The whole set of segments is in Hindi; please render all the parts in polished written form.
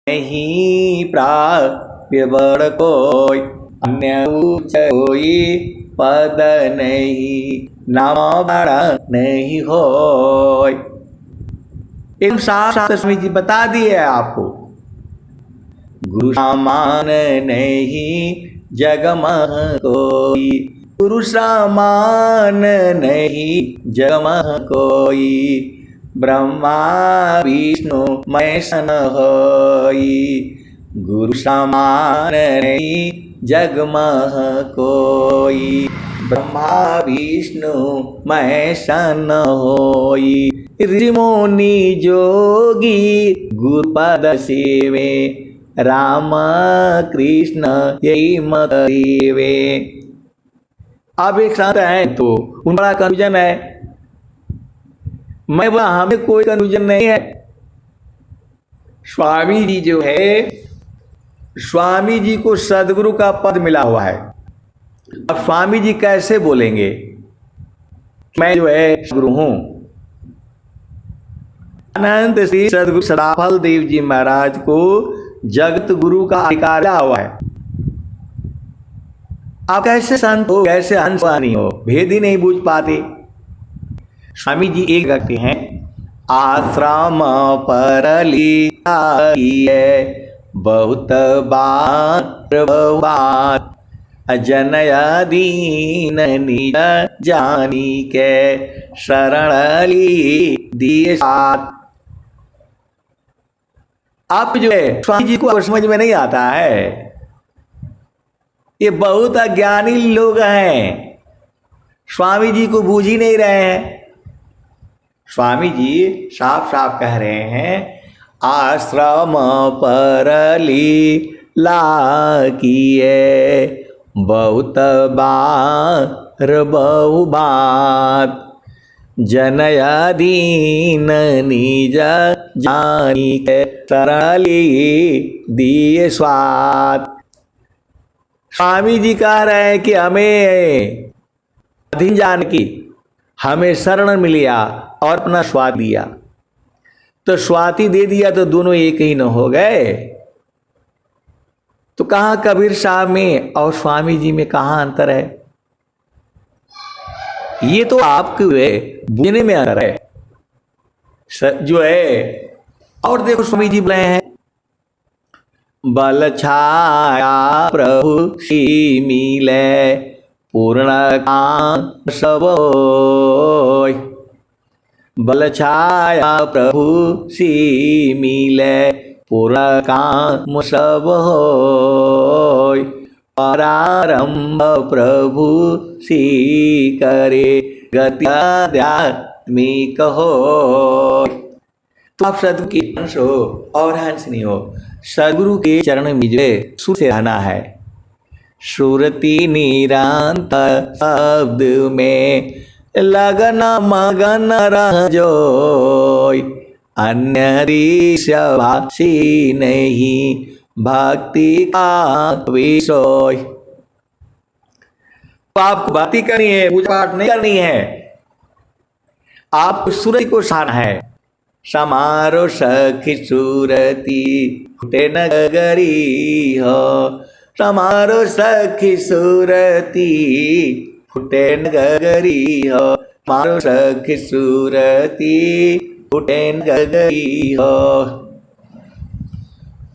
नहीं प्राप्य बड़ कोई, अन्य ऊंच कोई पद नहीं, नाम बड़ा नहीं होय। एकदम साफ साफ स्वामी जी बता दिए आपको। गुरु समान नहीं जग मह कोई, गुरु समान नहीं जग मह कोई, ब्रह्मा विष्णु महेशन होई, गुरु समान नहीं जग मह कोई, ब्रह्मा विष्णु महेशन होई। ऋषि मुनि जोगी गुरुपद सेवे, राम कृष्ण यही मत देवे। आप एक साथ हैं तो उन बड़ा कन्फ्यूजन है, मैं बोला हमें कोई कन्फ्यूजन नहीं है। स्वामी जी जो है, स्वामी जी को सदगुरु का पद मिला हुआ है। अब स्वामी जी कैसे बोलेंगे मैं जो है गुरु हूं। अनंत श्री सदगुरु सदाफल देव जी महाराज को जगत गुरु का अधिकार मिला हुआ है। आप कैसे संत हो, कैसे हंसवानी हो, भेद ही नहीं बूझ पाते। स्वामी जी एक कहते हैं, आश्रम पर लिखा बहुत बात बात, जनया दीन निज जानी के शरण ली दिए साथ। आप जो है स्वामी जी को समझ में नहीं आता है, ये बहुत अज्ञानी लोग हैं, स्वामी जी को बूझ ही नहीं रहे हैं। स्वामी जी साफ साफ कह रहे हैं, आश्रम पर लीला किए बहुत बार बहु बात, जनया दीन निज जानी के शरली दिए स्वाद। स्वामी जी कह रहे हैं कि हमें अधीन जान की, हमें शरण मिल लिया और अपना स्वाद दिया, तो स्वाति दे दिया तो दोनों एक ही न हो गए। तो कहाँ कबीर साहब में और स्वामी जी में कहाँ अंतर है? ये तो आपके बुझने में अंतर है जो है। और देखो स्वामी जी बोले हैं, बल छाया प्रभु सी मिले पूर्ण काम सब होय, बल छाया प्रभु सी मिले पूर्ण काम सब होय, प्रारंभ प्रभु सी करे गति आध्यात्मिक हो। तो आप सदगुरु के अंश हो और हंस नहीं हो। सदगुरु के चरण में जो सुर से रहना है, सुरति निरंतर शब्द में लगन मगन रह जोय, अन्य ऋषभाषी नहीं भक्ति का विषय। तो आपको भक्ति करनी है, पूजा पाठ नहीं करनी है, आपको सूरज को साधना है। समारो सखी सूरती फुटे नगरी हो, समारो सखी सूरती फुटे नगरी हो, समारो सखी सूरती फुटे नगरी हो।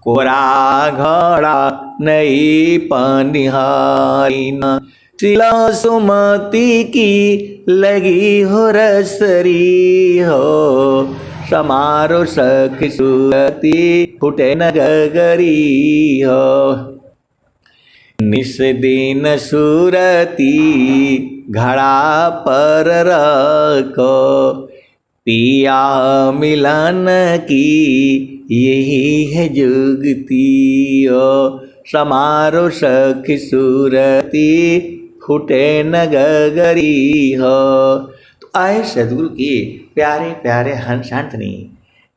कोरा घड़ा नहीं पनिहारी न, शिला सुमति की लगी हो रसरी हो, समारो सखी सूरती फुटे नगरी हो। निस दिन सूरती घड़ा पर रखो, पिया मिलन की यही है जुगती हो, समारो सखी सूरती फुटे नगरी हो। तो आए सदगुरु के प्यारे प्यारे हंस हंसनी,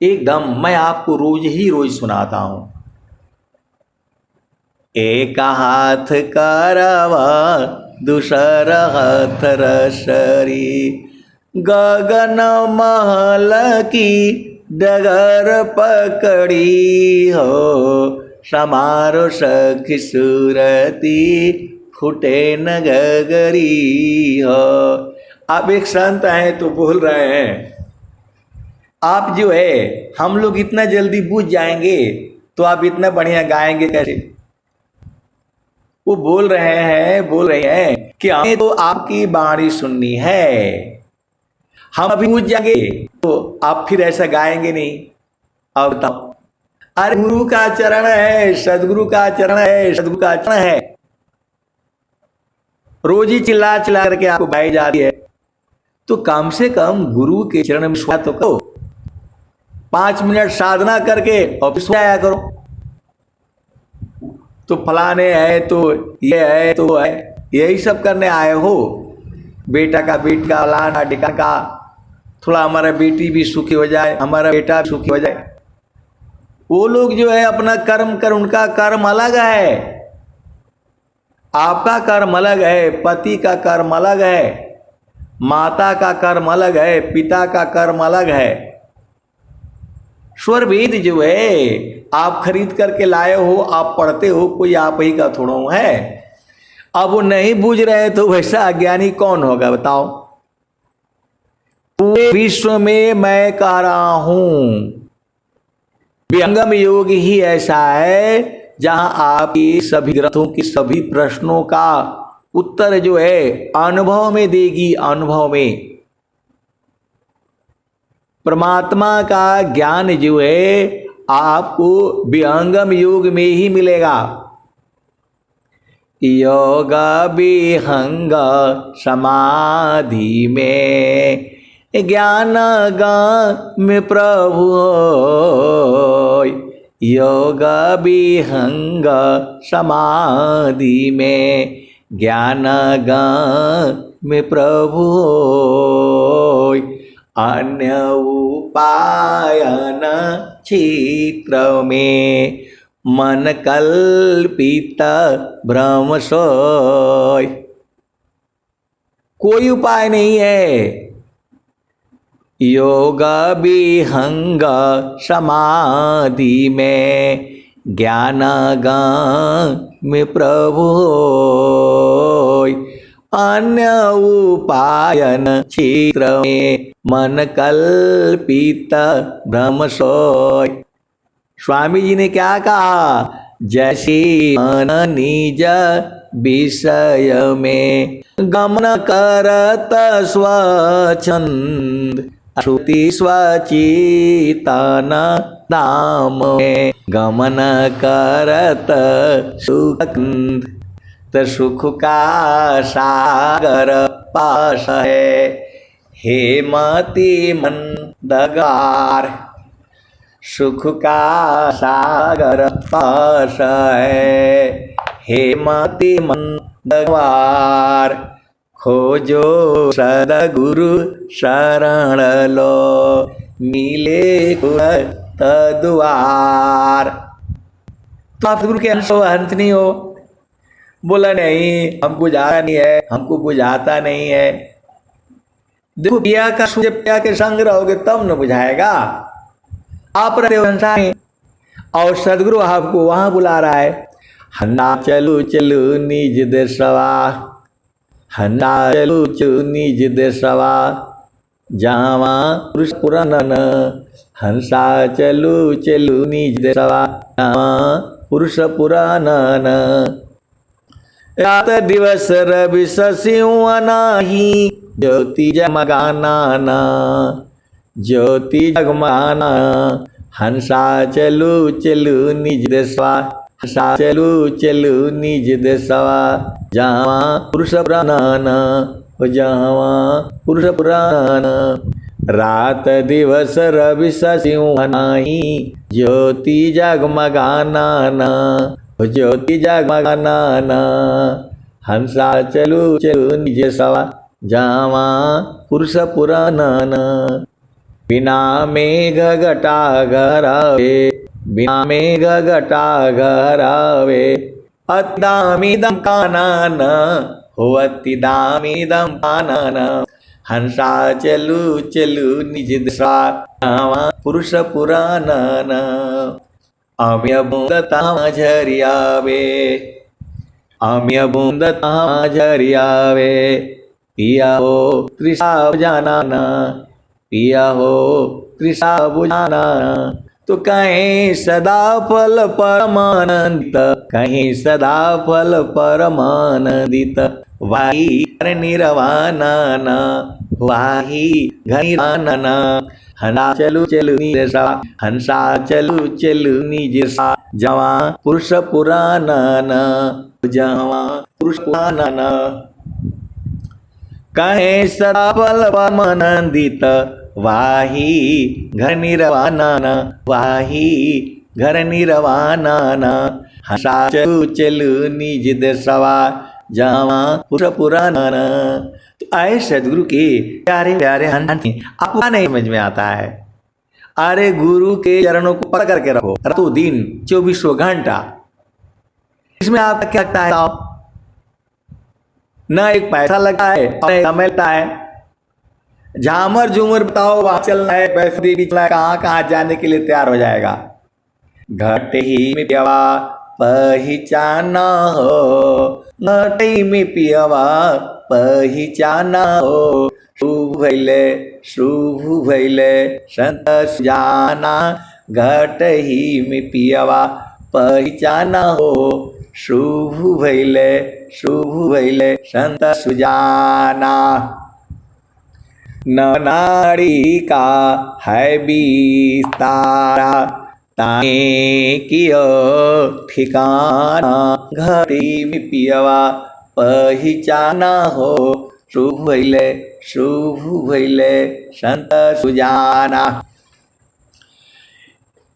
एकदम मैं आपको रोज सुनाता हूँ। एक हाथ करवा दूसर हाथ रसरी, गगन महल की डगर पकड़ी हो, समारो सखी सूरती फूटे न गगरी हो। आप एक संत हैं तो बोल रहे हैं, आप जो है हम लोग इतना जल्दी बूझ जाएंगे तो आप इतना बढ़िया गाएंगे कैसे? वो बोल रहे हैं कि हमें तो आपकी वाणी सुननी है, हम अभी बूझ जाएंगे तो आप फिर ऐसा गाएंगे नहीं। अब बताओ, अरे गुरु का चरण है, सदगुरु का चरण है, सदगुरु का चरण है, रोज ही चिल्ला चिल्ला करके आपको गाई जाती है, तो कम से कम गुरु के चरण में सो तो करो, 5 मिनट साधना करके और फिर सो जाया करो। तो फलाने है तो ये है तो है, यही सब करने आए हो, बेटा का बेट का लाना टिका का, थोड़ा हमारा बेटी भी सुखी हो जाए, हमारा बेटा भी सुखी हो जाए। वो लोग जो है अपना कर्म कर, उनका कर्म अलग है, आपका कर्म अलग है, पति का कर्म अलग है, माता का कर्म अलग है, पिता का कर्म अलग है। स्वर वेद जो है आप खरीद करके लाए हो, आप पढ़ते हो, कोई आप ही का थोड़ा है। अब वो नहीं बूझ रहे तो वैसा अज्ञानी कौन होगा बताओ? पूरे विश्व में मैं कह रहा हूं विहंगम योग ही ऐसा है जहां आपकी सभी ग्रंथों की सभी प्रश्नों का उत्तर जो है अनुभव में देगी, अनुभव में परमात्मा का ज्ञान जो है आपको विहंगम योग में ही मिलेगा। योग विहंग समाधि में ज्ञान में प्रभु, योग विहंग समाधि में ज्ञान में प्रभु, अन्य उपायन चित्र में मन कल्पित भ्रम सोय। कोई उपाय नहीं है। योग विहंग समाधि में ज्ञान में प्रभु, अन्य उपायन चित्र में मन कल्पित भ्रम सोय। स्वामी जी ने क्या कहा? जैसे मन निज विषय में गमन करत स्वच्छंद, श्रुति स्वचितन नाम में गमन करत सुखंद, तो सुख का सागर पास है हेमति मंदगार, सुख का सागर पास है हेमति मंदगार, खोजो सदगुरु शरण लो मिले द्वार। तो आप गुरु के अंश नहीं हो? बोला नहीं, हमको जाता नहीं है, हमको बुझाता नहीं है। देखो पिया का पिया के संग रहोगे तब न बुझाएगा। आप रहते हो संसार में और सदगुरु आपको वहां बुला रहा है। हन्ना चलू चलू निज देशवा, हन्ना चलू चलू निज देशवा, जावा पुरुष पुरानन, हंसा चलू चलू निज देशवा, जावा पुरुष पुरानन। रात दिवस रवि शशिव नाही, ज्योति जगमगाना, ज्योति जगमगाना, हंसा चलू चलू निज देशवा, हंसा चलू चलू निज देशवा, जावा पुरुष पुराण, जावा पुरुष पुराण। रात दिवस रवि शशिव नाही, ज्योति जगमगाना, ज्योति जगमगाना, हंसा चलू चलू निज देशवा, जावा पुरुष पुराण। बिना मेघ घटा घरावे, बिना मेघ घटा घरावे, अतिदामिदं कानन हो अतिदामिदं कानन, हंसा चलू चलू निज दशा जावा पुरुष पुराणन अम्य बुंदता झरियावे अम्य बुंदता झरियावे पिया हो तृषा बुझाना पिया हो तृषा बुझाना तो कहीं सदा फल परमानंदित कहीं सदा फल परमानंदित वाही घर निर्वाणन वाही घर निर्वाणन हंसा चलू चलू निज हंसा चलू चलू निज जवा पुरुष पुराणन जवा पुरुष पुराणन कहे सदा फल परमानंदित वाही घर निर्वाणन वाही घर निर्वाणन हंसा चलू चलू निज दशवा जावा पुरुष पुराणन। तो आए सदगुरु के प्यारे प्यारे हंसी आपको नहीं समझ में आता है। अरे गुरु के चरणों को पकड़ करके रखो रातों दिन 24 घंटा। इसमें आपका क्या लगता है? न एक पैसा लगता है और न समय लगता है। झामर झूमर बताओ वहां चलना है, पैसे भी चलना है, कहाँ कहाँ जाने के लिए तैयार हो जाएगा। घट ही में पियवा पहचाना हो घट ही में पियवा पहचाना हो शुभ भैले संत सुजाना घट ही में पियवा पहचाना हो शुभ भैले संत सुजाना। न नाड़ी का है विस्तारा ताने कियो ठिकाना घटी में पियवा पहचाना हो शुभ भैले संत सुजाना।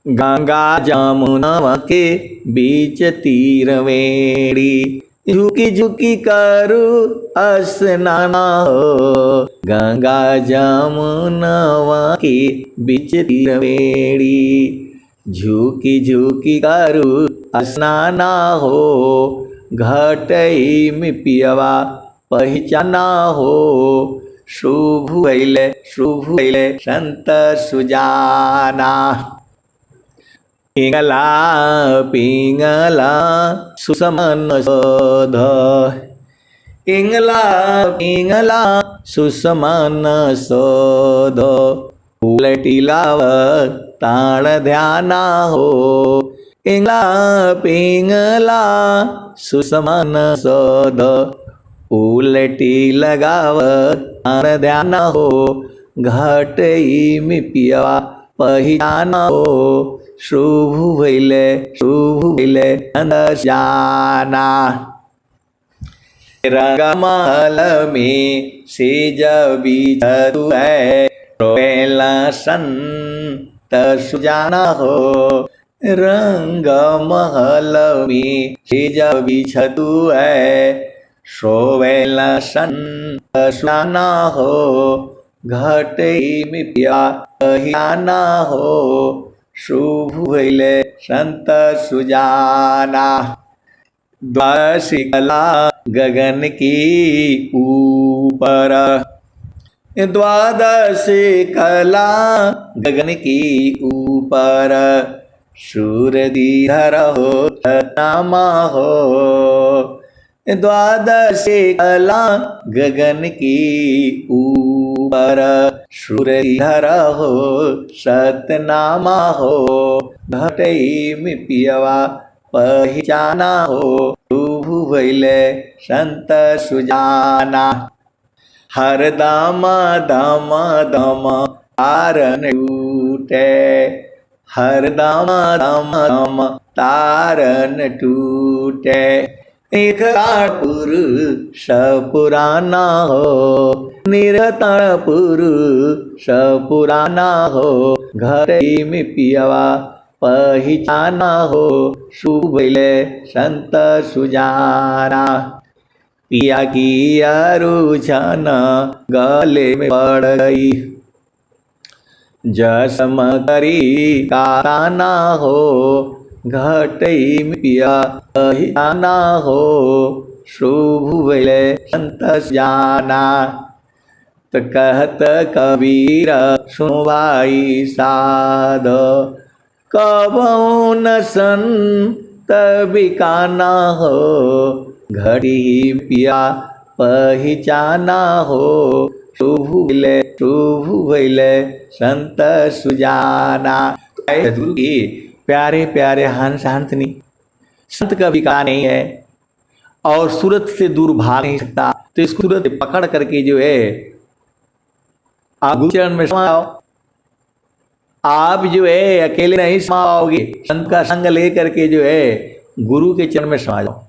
गंगा जमुना के बीच तीरवेड़ी झुकी झुकी करू स्नाना हो गंगा जमुना के बीच तीरवेड़ी झुकी झुकी करू स्नाना हो घटई में पियवा पहचाना हो शुभ भैले संत सुजाना। पिंगला सुसमन शोध पिंगला सुसमन शोध उलटी लाव ताण ध्याना हो पिंगला सुसमन शोध उलटी लगाव ताण ध्याना हो घटई में पियवा पहचाना हो शुभ भैले जाना। रंगमहल में सेज बिछतु है रोएला संत सुजाना हो रंगमहल में सेज बिछतु है सोवेला संत सुजाना हो घटई में पिया पहचाना हो शुभ भैले संत सुजाना। द्वादशिकला गगन की ऊपर द्वादशिकला गगन की ऊपर सूरधीधर हो नामा हो द्वादशिकला गगन की ऊपर सूरधीधर हो सतनामा हो घटई में पियवा पहचाना हो शुभ भैले संत सुजाना। हर दाम दम दम तारन टूटे हर दाम दम दम तारन टूटे एक पुरुष पुराना हो निरतन पुरुष पुराना हो घरई में पियवा पहचाना हो शुभ भैले संत सुजाना। पिया की रुझान गले में पड़ गई जसम करी काना हो घटई में पिया पहचाना हो शुभ भैले संत जाना। तो कहत कबीर सुनो भाई साध, कबहु न संत बिकाना हो, घड़ी पिया पहचाना हो, शुभ भइले संत सुजाना। सदगुरु की प्यारे प्यारे हंस हंसनी, संत का विकार नहीं है और सूरत से दूर भाग नहीं सकता, तो इस सूरत पकड़ करके जो है आप गुरु चरण में समाओ। आप जो है अकेले नहीं समाओगे, संत का संग लेकर के जो है गुरु के चरण में समा जाओ।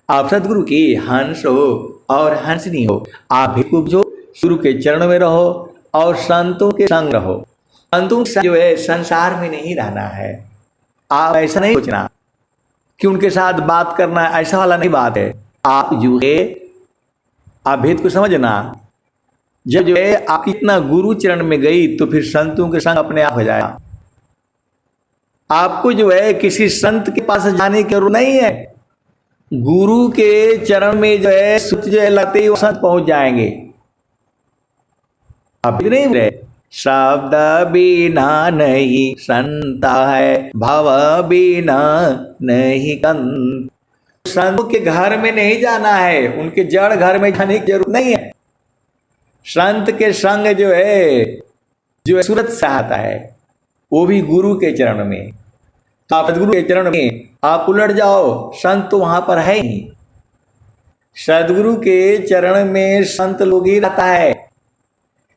आप सदगुरु की हंस हो और हंसनी हो, आप भी जो गुरु के चरण में रहो और संतों के संग रहो। संतों के जो है संसार में नहीं रहना है। आप ऐसा नहीं सोचना कि उनके साथ बात करना, ऐसा वाला नहीं बात है। आप जो है आप भेद को समझना, जब जो है आप इतना गुरु चरण में गई तो फिर संतों के संग अपने आप हो जाएगा। आपको जो है किसी संत के पास जाने की जरूरत नहीं है, गुरु के चरण में जो है सुत जो है लगते ही वो संत पहुंच जाएंगे। आप नहीं रहे, शब्द बिना नहीं संत है, भाव बिना नहीं कंत। संतों के घर में नहीं जाना है, उनके जड़ घर में जाने की जरूरत नहीं है। संत के संग जो है सूरत से आता है, वो भी गुरु के चरण में। तो आप सदगुरु के चरण में आप उलट जाओ, संत तो वहां पर है ही। सदगुरु के चरण में संत लोग ही रहता है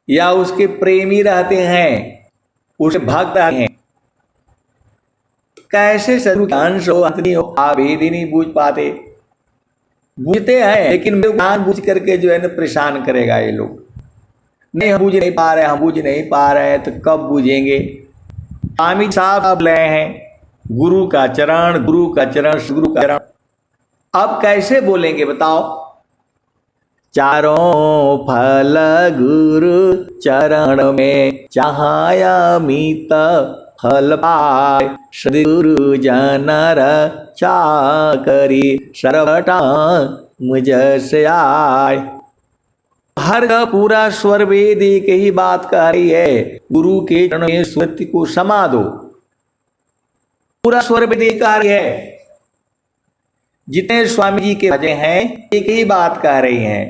या उसके प्रेमी रहते हैं, उसके भक्त हैं। कैसे सदगुरु का अंश हो, अंत नहीं हो, आप ही नहीं बूझ पाते। बूझते हैं लेकिन ज्ञान बूझ करके जो है ना परेशान करेगा ये लोग। नहीं हम बूझ नहीं पा रहे, हम बूझ नहीं पा रहे, तो कब बूझेंगे। स्वामी साहब अब ले हैं गुरु का चरण, गुरु का चरण, गुरु का चरण। अब कैसे बोलेंगे बताओ। चारों फल गुरु चरण में चाहाया मीत फल पाए, सदगुरु जनर चाकरी सरवटा मुझ से आए। हर का पूरा स्वर वेद एक ही बात कह रही है, गुरु के चरण में सुरति को समा दो। पूरा स्वर वेद कह रही है। जितने स्वामी जी के भजन हैं एक ही बात कह रही हैं,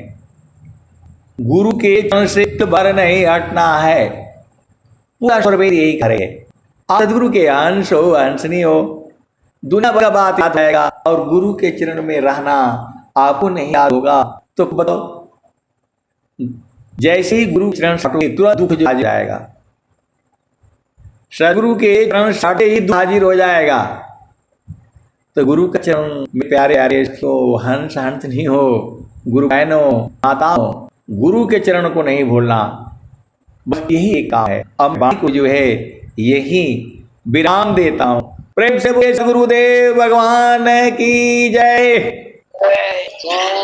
गुरु के चरण से भर नहीं हटना है। पूरा स्वर वेद यही कह रहे हैं। आप सदगुरु के अंश हो, अंशनी हो, दुनिया भर का बात याद आएगा और गुरु के चरण में रहना आपको नहीं याद होगा तो बताओ। जैसे ही गुरु चरण सटोगे तुरंत दुख जो आ जाएगा। सदगुरु के चरण सटे ही दुख हाजिर हो जाएगा। तो गुरु का चरण में प्यारे प्यारे तो हंस हंस नहीं हो, गुरु बहनों माताओं, गुरु के चरण को नहीं भूलना। बस यही एक काम है। अब बाकी को जो है यही विराम देता हूं। प्रेम से बोले गुरुदेव भगवान की जय। जय